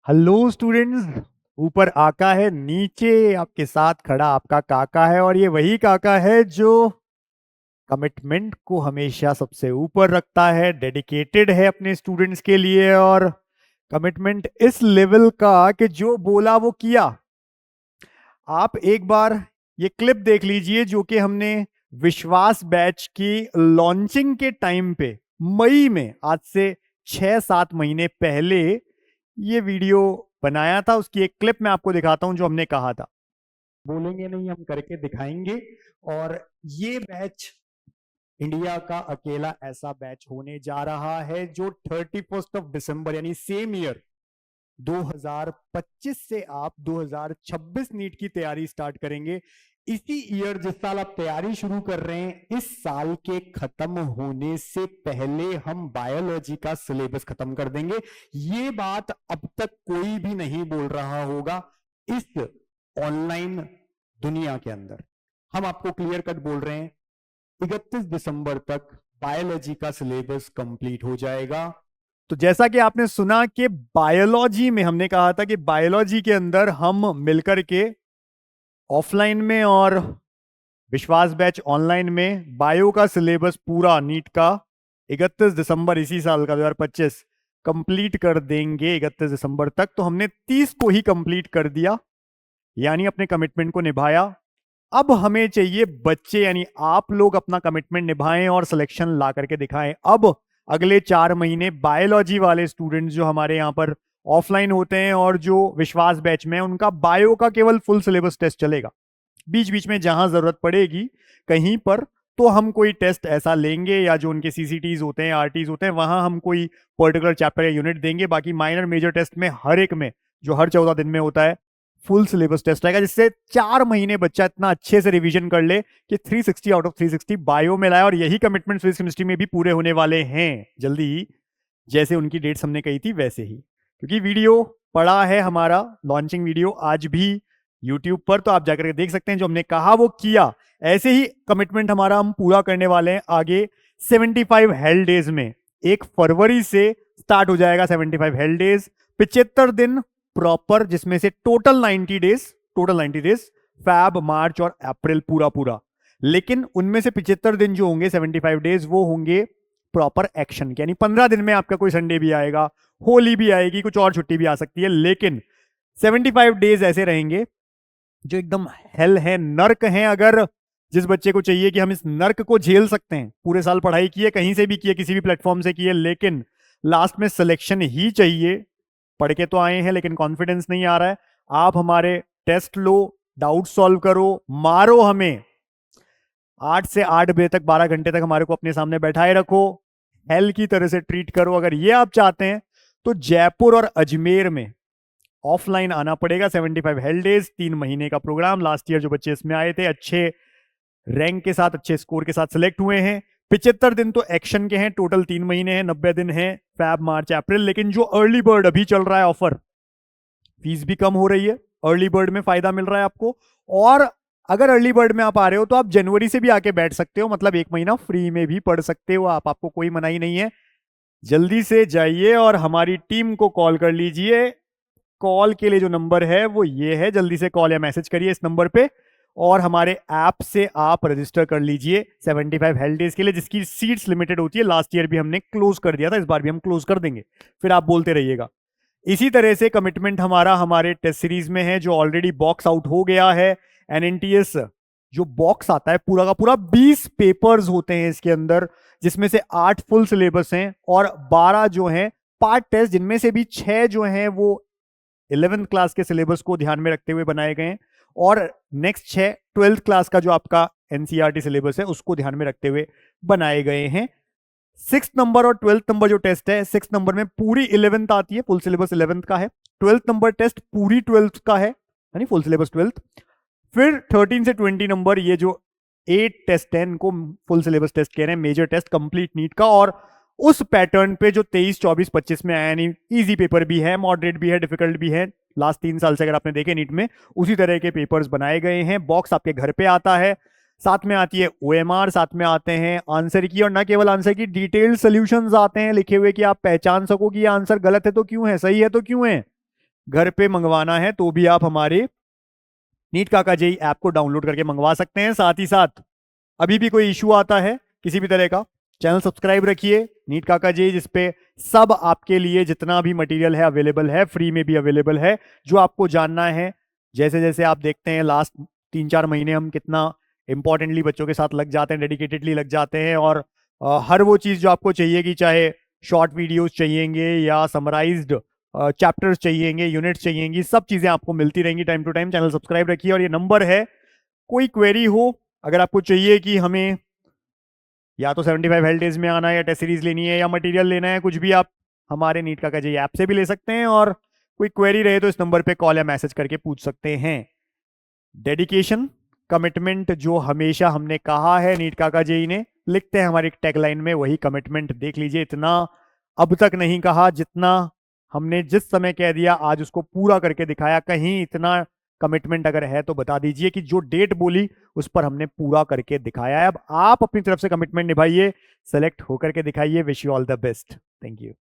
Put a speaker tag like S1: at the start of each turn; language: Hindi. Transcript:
S1: Hello students. ऊपर आका है, नीचे आपके साथ खड़ा आपका काका है, और ये वही काका है जो कमिटमेंट को हमेशा सबसे ऊपर रखता है, डेडिकेटेड है अपने स्टूडेंट्स के लिए। और कमिटमेंट इस लेवल का कि जो बोला वो किया। आप एक बार ये क्लिप देख लीजिए जो कि हमने विश्वास बैच की लॉन्चिंग के टाइम पे मई में, आज से 6-7 महीने पहले ये वीडियो बनाया था। उसकी एक क्लिप मैं आपको दिखाता हूं जो हमने कहा था। बोलेंगे नहीं, हम करके दिखाएंगे। और ये बैच इंडिया का अकेला ऐसा बैच होने जा रहा है जो 31 दिसंबर यानी सेम ईयर 2025 से आप 2026 नीट की तैयारी स्टार्ट करेंगे। इसी ईयर जिस साल आप तैयारी शुरू कर रहे हैं, इस साल के खत्म होने से पहले हम बायोलॉजी का सिलेबस खत्म कर देंगे। ये बात अब तक कोई भी नहीं बोल रहा होगा इस ऑनलाइन दुनिया के अंदर। हम आपको क्लियर कट बोल रहे हैं, 31 दिसंबर तक बायोलॉजी का सिलेबस कंप्लीट हो जाएगा। तो जैसा कि आपने सुना कि बायोलॉजी में हमने कहा था कि बायोलॉजी के अंदर हम मिलकर के ऑफलाइन में और विश्वास बैच ऑनलाइन में बायो का सिलेबस पूरा नीट का 31 दिसंबर इसी साल का 2025 कंप्लीट कर देंगे 31 दिसंबर तक। तो हमने 30 को ही कंप्लीट कर दिया, यानी अपने कमिटमेंट को निभाया। अब हमें चाहिए बच्चे, यानी आप लोग अपना कमिटमेंट निभाएं और सिलेक्शन ला करके दिखाएं। अब अगले 4 महीने बायोलॉजी वाले स्टूडेंट्स जो हमारे यहाँ पर ऑफलाइन होते हैं और जो विश्वास बैच में, उनका बायो का केवल फुल सिलेबस टेस्ट चलेगा। बीच बीच में जहां जरूरत पड़ेगी कहीं पर तो हम कोई टेस्ट ऐसा लेंगे, या जो उनके सीसीटीज होते हैं, आरटीज होते हैं, वहां हम कोई पर्टिकुलर चैप्टर या यूनिट देंगे। बाकी माइनर मेजर टेस्ट में हर एक में, जो हर 14 दिन में होता है, फुल सिलेबस टेस्ट आएगा, जिससे 4 महीने बच्चा इतना अच्छे से रिवीजन कर ले कि 360 आउट ऑफ 360 बायो में लाए। और यही कमिटमेंट फिजिक्स केमिस्ट्री में भी पूरे होने वाले हैं जल्दी ही, जैसे उनकी डेट्स हमने कही थी वैसे ही। क्योंकि वीडियो पड़ा है हमारा लॉन्चिंग वीडियो आज भी यूट्यूब पर, तो आप जाकर के देख सकते हैं। जो हमने कहा वो किया। ऐसे ही कमिटमेंट हमारा हम पूरा करने वाले हैं आगे 75 हेल्थ डेज में। 1 फरवरी से स्टार्ट हो जाएगा 75 हेल्थ डेज, 75 दिन प्रॉपर, जिसमें से टोटल 90 डेज फैब, मार्च और अप्रैल पूरा पूरा। लेकिन उनमें से 75 दिन जो होंगे, 75 डेज, वो होंगे प्रॉपर एक्शन के। यानी 15 दिन में आपका कोई संडे भी आएगा, होली भी आएगी, कुछ और छुट्टी भी आ सकती है, लेकिन 75 डेज ऐसे रहेंगे जो एकदम हेल है, नर्क है। अगर जिस बच्चे को चाहिए कि हम इस नर्क को झेल सकते हैं, पूरे साल पढ़ाई की है, कहीं से भी की है, किसी भी प्लेटफॉर्म से की है, लेकिन लास्ट में सिलेक्शन ही चाहिए, पढ़ के तो आए हैं लेकिन कॉन्फिडेंस नहीं आ रहा है, आप हमारे टेस्ट लो, डाउट सॉल्व करो, मारो हमें 8 से 8 बजे तक, 12 घंटे तक हमारे को अपने सामने बैठाए रखो, हेल की तरह से ट्रीट करो। अगर ये आप चाहते हैं तो जयपुर और अजमेर में ऑफलाइन आना पड़ेगा। 75 हेल्थ डेज, 3 महीने का प्रोग्राम। लास्ट ईयर जो बच्चे इसमें आए थे, अच्छे रैंक के साथ, अच्छे स्कोर के साथ सिलेक्ट हुए हैं। 75 दिन तो एक्शन के हैं, टोटल 3 महीने हैं, 90 दिन है फैब, मार्च, अप्रैल। लेकिन जो अर्ली बर्ड अभी चल रहा है ऑफर, फीस भी कम हो रही है, अर्ली बर्ड में फायदा मिल रहा है आपको। और अगर अर्ली बर्ड में आप आ रहे हो तो आप जनवरी से भी आके बैठ सकते हो, मतलब 1 महीना फ्री में भी पढ़ सकते हो आप, आपको कोई मनाही नहीं है। जल्दी से जाइए और हमारी टीम को कॉल कर लीजिए। कॉल के लिए जो नंबर है वो ये है, जल्दी से कॉल या मैसेज करिए इस नंबर पे, और हमारे ऐप से आप रजिस्टर कर लीजिए 75 हेल्थ डेज के लिए, जिसकी सीट्स लिमिटेड होती है। लास्ट ईयर भी हमने क्लोज कर दिया था, इस बार भी हम क्लोज कर देंगे, फिर आप बोलते रहिएगा। इसी तरह से कमिटमेंट हमारा हमारे टेस्ट सीरीज में है, जो ऑलरेडी बॉक्स आउट हो गया है। एनएनटीएस जो बॉक्स आता है पूरा का पूरा, 20 पेपर्स होते हैं इसके अंदर, जिसमें से 8 फुल सिलेबस हैं और 12 जो हैं पार्ट टेस्ट, जिनमें से भी 6 जो हैं वो 11th क्लास के सिलेबस को ध्यान में रखते हुए बनाए गए हैं, और नेक्स्ट 6 12th क्लास का जो आपका एनसीईआरटी सिलेबस है उसको ध्यान में रखते हुए बनाए गए हैं। 6 नंबर और 12th नंबर जो टेस्ट है, 6 नंबर में पूरी 11th आती है, फुल सिलेबस 11th का है। 12th नंबर टेस्ट पूरी 12th का है, यानी फुल सिलेबस 12th। फिर 13 से 20 नंबर ये जो 8 टेस्ट है, इनको फुल सिलेबस टेस्ट कह रहे हैं, मेजर टेस्ट कंप्लीट नीट का। और उस पैटर्न पे जो 23, 24, 25 में आया, यानी इजी पेपर भी है, मॉडरेट भी है, डिफिकल्ट भी है, लास्ट 3 साल से अगर आपने देखे नीट में, उसी तरह के पेपर्स बनाए गए हैं। बॉक्स आपके घर पे आता है, साथ में आती है ओएमआर, साथ में आते हैं आंसर की, और ना केवल आंसर की, डिटेल्ड सॉल्यूशंस आते हैं लिखे हुए कि आप पहचान सको कि ये आंसर गलत है तो क्यों है, सही है तो क्यों है। घर पे मंगवाना है तो भी आप हमारे नीट काका जेई ऐप को डाउनलोड करके मंगवा सकते हैं। साथ ही साथ अभी भी कोई इशू आता है किसी भी तरह का, चैनल सब्सक्राइब रखिए नीट काका जेई, जिसपे सब आपके लिए जितना भी मटेरियल है अवेलेबल है, फ्री में भी अवेलेबल है। जो आपको जानना है, जैसे जैसे आप देखते हैं लास्ट 3-4 महीने हम कितना इंपॉर्टेंटली बच्चों के साथ लग जाते हैं, डेडिकेटेडली लग जाते हैं, और हर वो चीज़ जो आपको चाहिए कि चाहे शॉर्ट वीडियोस चाहिएंगे या समराइज्ड चैप्टर्स चाहिएंगे, यूनिट्स चाहिएंगी, सब चीज़ें आपको मिलती रहेंगी time to time. Channel subscribe रखिए और ये नंबर है, कोई क्वेरी हो, अगर आपको चाहिए कि हमें या तो 75 हेल्थ डेज में आना है या टेस्ट सीरीज लेनी है या मटेरियल लेना है, कुछ भी आप हमारे नीट काका जी ऐप से भी ले सकते हैं, और कोई क्वेरी रहे तो इस नंबर पे कॉल या मैसेज करके पूछ सकते हैं। डेडिकेशन, कमिटमेंट जो हमेशा हमने कहा है नीट काका जी ने, लिखते हैं हमारी टैगलाइन में, वही कमिटमेंट देख लीजिए। इतना अब तक नहीं कहा जितना हमने जिस समय कह दिया आज उसको पूरा करके दिखाया। कहीं इतना कमिटमेंट अगर है तो बता दीजिए कि जो डेट बोली उस पर हमने पूरा करके दिखाया है। अब आप अपनी तरफ से कमिटमेंट निभाइए, सेलेक्ट होकर के दिखाइए। Wish you all the best. Thank you.